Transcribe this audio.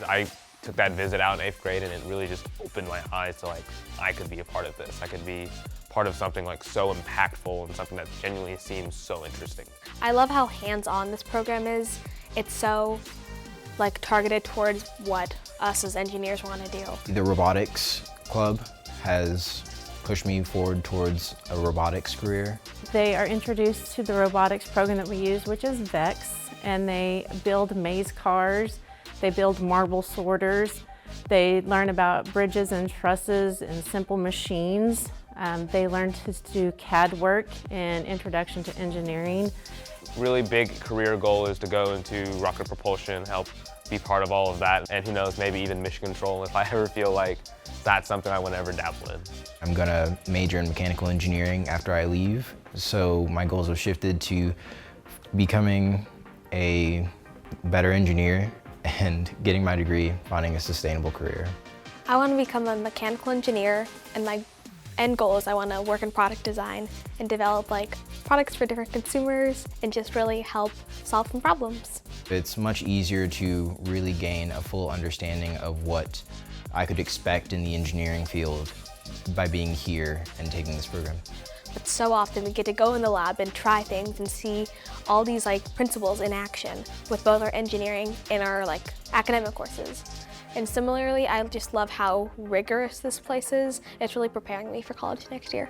I took that visit out in 8th grade and it really just opened my eyes to like, I could be a part of this. I could be part of something like so impactful and something that genuinely seems so interesting. I love how hands-on this program is. It's so like targeted towards what us as engineers want to do. The robotics club has pushed me forward towards a robotics career. They are introduced to the robotics program that we use, which is VEX, and they build maze cars, they build marble sorters, they learn about bridges and trusses and simple machines. They learn to do CAD work and Introduction to Engineering. Really big career goal is to go into rocket propulsion, help be part of all of that, and who knows, maybe even mission control if I ever feel like that's something I want to ever dabble in. I'm gonna major in mechanical engineering after I leave, so my goals have shifted to becoming a better engineer and getting my degree, finding a sustainable career. I want to become a mechanical engineer, and my end goal is I want to work in product design and develop like products for different consumers and just really help solve some problems. It's much easier to really gain a full understanding of what I could expect in the engineering field by being here and taking this program. But so often we get to go in the lab and try things and see all these like principles in action with both our engineering and our like academic courses. And similarly, I just love how rigorous this place is. It's really preparing me for college next year.